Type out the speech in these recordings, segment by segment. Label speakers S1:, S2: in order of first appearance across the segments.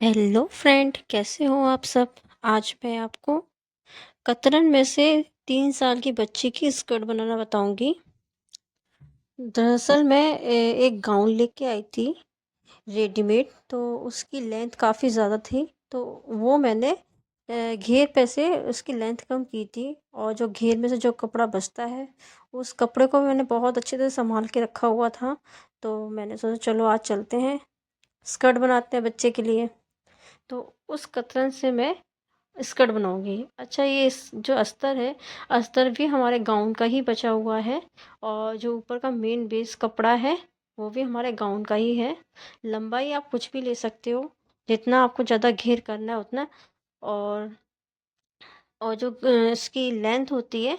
S1: Hello friend, कैसे हो आप सब। आज मैं आपको कतरन में से 3 साल की बच्ची की स्कर्ट बनाना बताऊंगी। दरअसल मैं एक गाउन लेके आई थी रेडीमेड। तो उसकी लेंथ काफ़ी ज़्यादा थी, तो वो मैंने घेर पे से उसकी लेंथ कम की थी। और जो घेर में से जो कपड़ा बचता है, उस कपड़े को मैंने बहुत अच्छे से संभाल के रखा हुआ था। तो मैंने सोचा चलो आज चलते हैं, स्कर्ट बनाते हैं बच्चे के लिए। तो उस कतरन से मैं स्कर्ट बनाऊंगी। अच्छा, ये जो अस्तर है, अस्तर भी हमारे गाउन का ही बचा हुआ है। और जो ऊपर का मेन बेस कपड़ा है, वो भी हमारे गाउन का ही है। लंबाई आप कुछ भी ले सकते हो, जितना आपको ज़्यादा घेर करना है उतना। और और जो इसकी लेंथ होती है,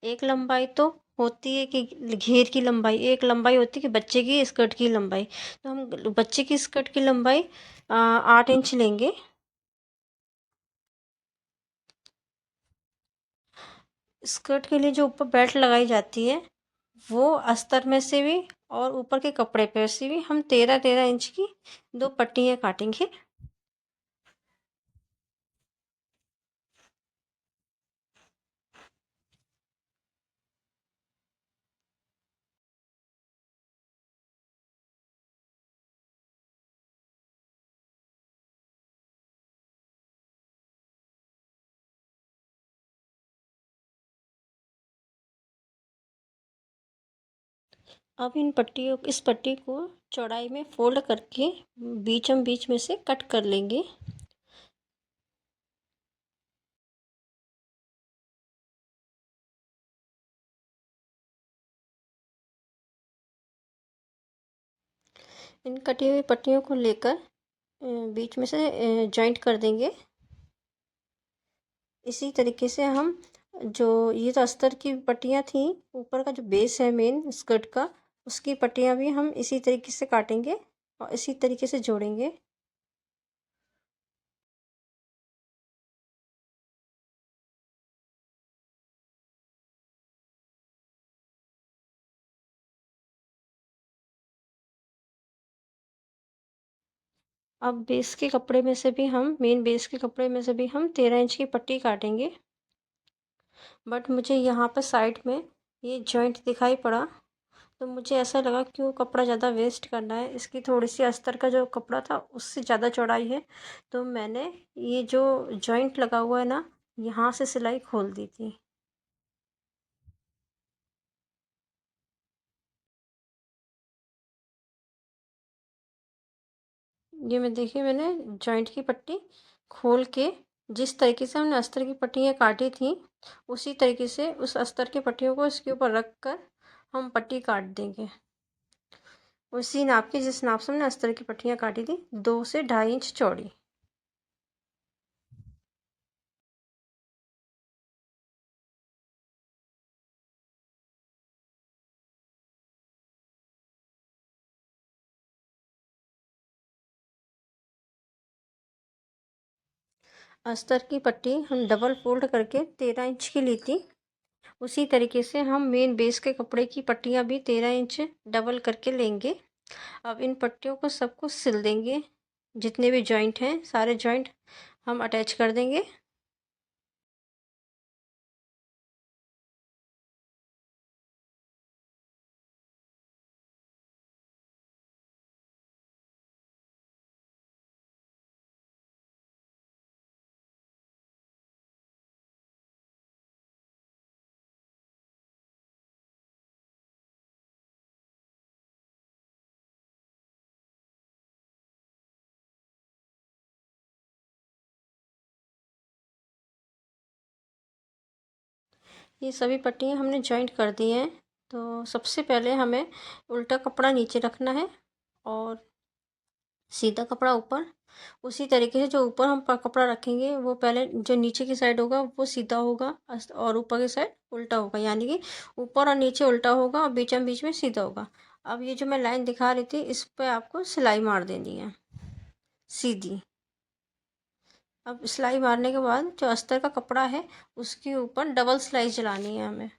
S1: एक लंबाई तो होती है कि घेर की लंबाई, एक लंबाई होती है कि बच्चे की स्कर्ट की लंबाई। तो हम बच्चे की स्कर्ट की लंबाई 8 इंच लेंगे। स्कर्ट के लिए जो ऊपर बेल्ट लगाई जाती है, वो अस्तर में से भी और ऊपर के कपड़े पे से भी हम 13-13 इंच की 2 पट्टियाँ काटेंगे। अब इन पट्टियों इस पट्टी को चौड़ाई में फोल्ड करके बीचम बीच में से कट कर लेंगे। इन कटी हुई पट्टियों को लेकर बीच में से जॉइंट कर देंगे। इसी तरीके से हम जो ये तो अस्तर की पट्टियाँ थी, ऊपर का जो बेस है मेन स्कर्ट का, उसकी पट्टियाँ भी हम इसी तरीके से काटेंगे और इसी तरीके से जोड़ेंगे। अब बेस के कपड़े में से भी हम मेन बेस के कपड़े में से भी हम 13 इंच की पट्टी काटेंगे। बट मुझे यहाँ पर साइड में ये जॉइंट दिखाई पड़ा, तो मुझे ऐसा लगा कि वो कपड़ा ज़्यादा वेस्ट करना है, इसकी थोड़ी सी अस्तर का जो कपड़ा था उससे ज़्यादा चौड़ाई है। तो मैंने ये जो जॉइंट लगा हुआ है ना, यहाँ से सिलाई खोल दी थी। ये मैं देखिए, मैंने जॉइंट की पट्टी खोल के जिस तरीके से हमने अस्तर की पट्टियाँ काटी थी, उसी तरीके से उस अस्तर की पट्टियों को इसके ऊपर रख कर हम पट्टी काट देंगे। उसी नाप की जिस नाप से हमने अस्तर की पट्टियाँ काटी थी, 2 से 2.5 इंच चौड़ी। अस्तर की पट्टी हम डबल फोल्ड करके 13 इंच की ली थी। उसी तरीके से हम मेन बेस के कपड़े की पट्टियाँ भी 13 इंच डबल करके लेंगे। अब इन पट्टियों को सबको सिल देंगे। जितने भी जॉइंट हैं, सारे जॉइंट हम अटैच कर देंगे। ये सभी पट्टियाँ हमने जॉइंट कर दी हैं। तो सबसे पहले हमें उल्टा कपड़ा नीचे रखना है और सीधा कपड़ा ऊपर। उसी तरीके से जो ऊपर हम कपड़ा रखेंगे, वो पहले जो नीचे की साइड होगा वो सीधा होगा, और ऊपर की साइड उल्टा होगा। यानी कि ऊपर और नीचे उल्टा होगा और बीचम बीच में सीधा होगा। अब ये जो मैं लाइन दिखा रही थी, इस पे आपको सिलाई मार देनी है सीधी। अब सिलाई मारने के बाद जो अस्तर का कपड़ा है, उसके ऊपर डबल सिलाई चलानी है हमें।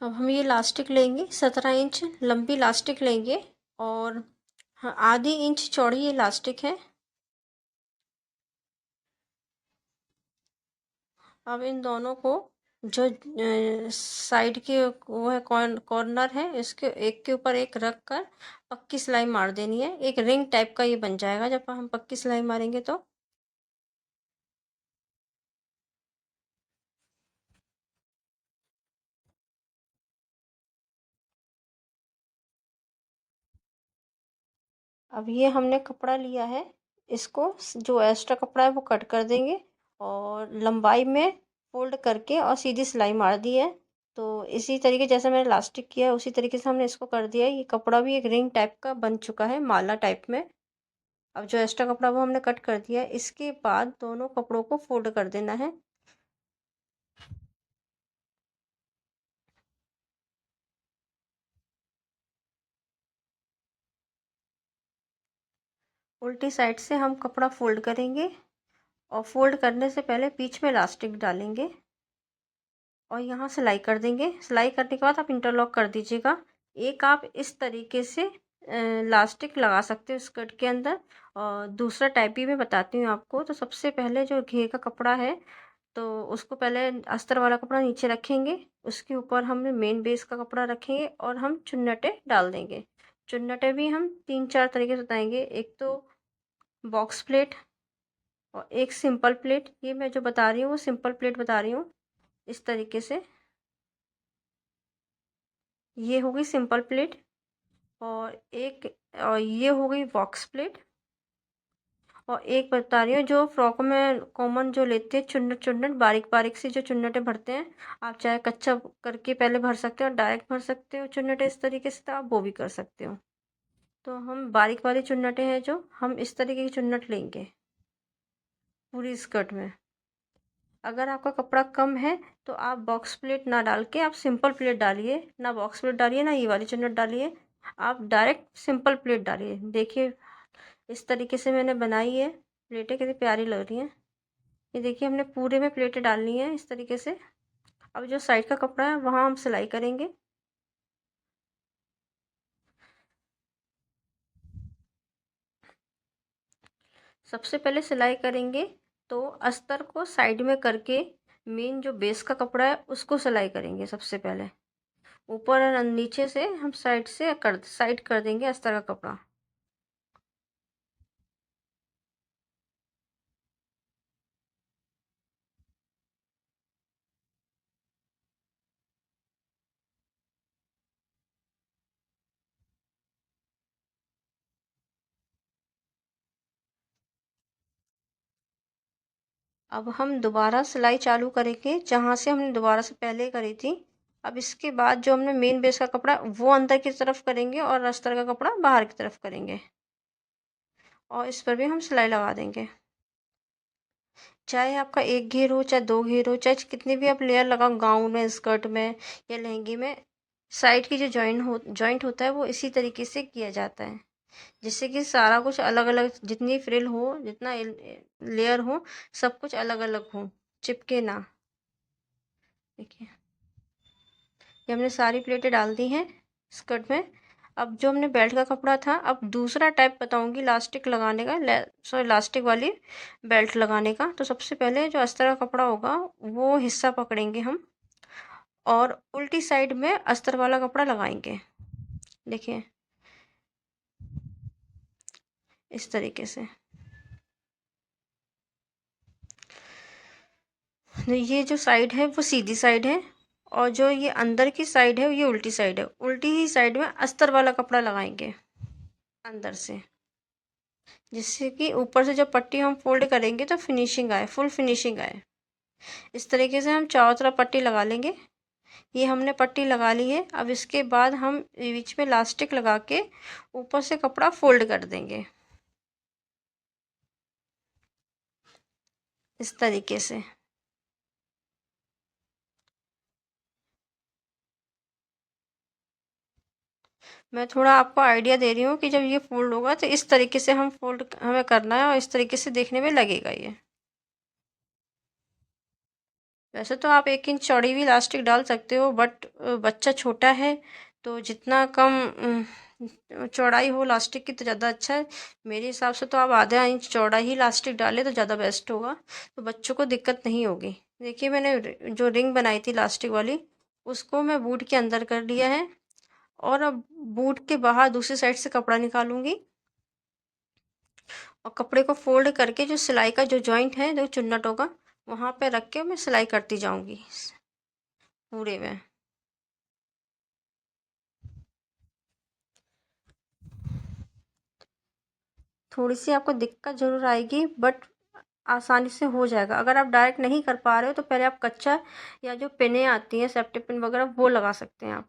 S1: अब हम ये लास्टिक लेंगे, 17 इंच लंबी लास्टिक लेंगे और हाँ, आधी इंच चौड़ी ये लास्टिक है। अब इन दोनों को जो साइड के वो है कॉर्नर है, इसके एक के ऊपर एक रख कर पक्की सिलाई मार देनी है। एक रिंग टाइप का ये बन जाएगा जब हम पक्की सिलाई मारेंगे तो। अब ये हमने कपड़ा लिया है, इसको जो एक्स्ट्रा कपड़ा है वो कट कर देंगे और लंबाई में फोल्ड करके और सीधी सिलाई मार दी है। तो इसी तरीके जैसे मैंने लास्टिक किया है उसी तरीके से हमने इसको कर दिया है। ये कपड़ा भी एक रिंग टाइप का बन चुका है, माला टाइप में। अब जो एक्स्ट्रा कपड़ा वो हमने कट कर दिया है। इसके बाद दोनों कपड़ों को फोल्ड कर देना है। उल्टी साइड से हम कपड़ा फोल्ड करेंगे और फोल्ड करने से पहले बीच में इलास्टिक डालेंगे और यहाँ सिलाई कर देंगे। सिलाई करने के बाद आप इंटरलॉक कर दीजिएगा। एक आप इस तरीके से इलास्टिक लगा सकते हो स्कर्ट के अंदर, और दूसरा टाइप भी मैं बताती हूँ आपको। तो सबसे पहले जो घेर का कपड़ा है तो उसको पहले अस्तर वाला कपड़ा नीचे रखेंगे, उसके ऊपर हम मेन बेस का कपड़ा रखेंगे और हम चुन्नटे डाल देंगे। चुन्नटे भी हम 3-4 तरीके से बताएंगे। एक तो बॉक्स प्लेट और एक सिंपल प्लेट। ये मैं जो बता रही हूँ वो सिंपल प्लेट बता रही हूँ। इस तरीके से ये हो गई सिंपल प्लेट और ये हो गई बॉक्स प्लेट। और एक बता रही हूँ जो फ्रॉक में कॉमन जो लेते हैं चुन्नट चुन्नट बारीक बारीक से जो चुन्नटें भरते हैं। आप चाहे कच्चा करके पहले भर सकते हो और डायरेक्ट भर सकते हो चुन्नटें इस तरीके से, तो आप वो भी कर सकते हो। तो हम बारीक वाली चुन्नटें हैं जो हम इस तरीके की चुन्नट लेंगे पूरी स्कर्ट में। अगर आपका कपड़ा कम है तो आप बॉक्स प्लेट ना डाल के आप सिंपल प्लेट डालिए, ना बॉक्स प्लेट डालिए ना ये वाली चुन्नट डालिए, आप डायरेक्ट सिंपल प्लेट डालिए। देखिए इस तरीके से मैंने बनाई है, प्लेटें कितनी प्यारी लग रही हैं। ये देखिए हमने पूरे में प्लेटें डालनी है इस तरीके से। अब जो साइड का कपड़ा है वहाँ हम सिलाई करेंगे। सबसे पहले सिलाई करेंगे तो अस्तर को साइड में करके मेन जो बेस का कपड़ा है उसको सिलाई करेंगे सबसे पहले। ऊपर और नीचे से हम साइड कर देंगे अस्तर का कपड़ा। अब हम दोबारा सिलाई चालू करेंगे जहाँ से हमने दोबारा से पहले करी थी। अब इसके बाद जो हमने मेन बेस का कपड़ा वो अंदर की तरफ करेंगे और अस्तर का कपड़ा बाहर की तरफ करेंगे और इस पर भी हम सिलाई लगा देंगे। चाहे आपका एक घेर हो चाहे दो घेर हो चाहे कितनी भी आप लेयर लगाओ गाउन में स्कर्ट में या लहंगे में, साइड की जो जॉइंट होता है वो इसी तरीके से किया जाता है, जिससे कि सारा कुछ अलग अलग, जितनी फ्रिल हो जितना लेयर हो सब कुछ अलग अलग हो, चिपके ना। देखिए ये हमने सारी प्लेटें डाल दी हैं स्कर्ट में। अब जो हमने बेल्ट का कपड़ा था, अब दूसरा टाइप बताऊंगी लास्टिक लगाने का, सॉरी लास्टिक वाली बेल्ट लगाने का। तो सबसे पहले जो अस्तर का कपड़ा होगा वो हिस्सा पकड़ेंगे हम और उल्टी साइड में अस्तर वाला कपड़ा लगाएंगे। देखिए इस तरीके से। ये जो साइड है वो सीधी साइड है और जो ये अंदर की साइड है ये उल्टी साइड है। उल्टी ही साइड में अस्तर वाला कपड़ा लगाएंगे अंदर से, जिससे कि ऊपर से जब पट्टी हम फोल्ड करेंगे तो फिनिशिंग आए, फुल फिनिशिंग आए। इस तरीके से हम चारों तरफ पट्टी लगा लेंगे। ये हमने पट्टी लगा ली है। अब इसके बाद हम बीच में इलास्टिक लगा के ऊपर से कपड़ा फोल्ड कर देंगे इस तरीके से। मैं थोड़ा आपको आइडिया दे रही हूँ कि जब ये फोल्ड होगा तो इस तरीके से हम फोल्ड हमें करना है और इस तरीके से देखने में लगेगा ये। वैसे तो आप 1 इंच चौड़ी भी इलास्टिक डाल सकते हो, बट बच्चा छोटा है तो जितना कम चौड़ाई हो इलास्टिक की तो ज़्यादा अच्छा है। मेरे हिसाब से तो आप ½ इंच चौड़ा ही इलास्टिक डालें तो ज़्यादा बेस्ट होगा, तो बच्चों को दिक्कत नहीं होगी। देखिए मैंने जो रिंग बनाई थी इलास्टिक वाली, उसको मैं बूट के अंदर कर लिया है, और अब बूट के बाहर दूसरी साइड से कपड़ा निकालूंगी, और कपड़े को फोल्ड करके जो सिलाई का जो जॉइंट है, जो चुन्नट होगा, वहां पे रख के मैं सिलाई करती जाऊंगी पूरे में। थोड़ी सी आपको दिक्कत जरूर आएगी, बट आसानी से हो जाएगा। अगर आप डायरेक्ट नहीं कर पा रहे हो तो पहले आप कच्चा या जो पिने आती हैं सेफ्टी पिन वगैरह वो लगा सकते हैं आप।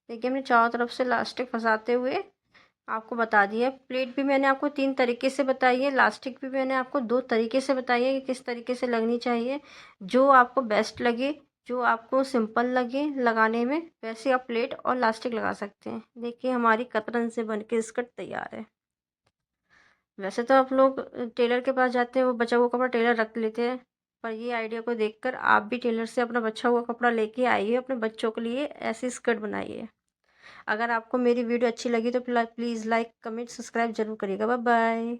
S1: देखिए हमने चारों तरफ से इलास्टिक फंसाते हुए आपको बता दिया है। प्लेट भी मैंने आपको 3 तरीके से बताई है, इलास्टिक भी मैंने आपको 2 तरीके से बताई है कि किस तरीके से लगनी चाहिए। जो आपको बेस्ट लगे, जो आपको सिंपल लगे लगाने में, वैसे आप प्लेट और इलास्टिक लगा सकते हैं। देखिए हमारी कतरन से बन के स्कर्ट तैयार है। वैसे तो आप लोग टेलर के पास जाते हैं, वो बचा हुआ कपड़ा टेलर रख लेते हैं, पर ये आइडिया को देखकर आप भी टेलर से अपना बचा हुआ कपड़ा लेके आइए, अपने बच्चों के लिए ऐसी स्कर्ट बनाइए। अगर आपको मेरी वीडियो अच्छी लगी तो प्लीज़ लाइक कमेंट सब्सक्राइब जरूर करिएगा। Bye bye.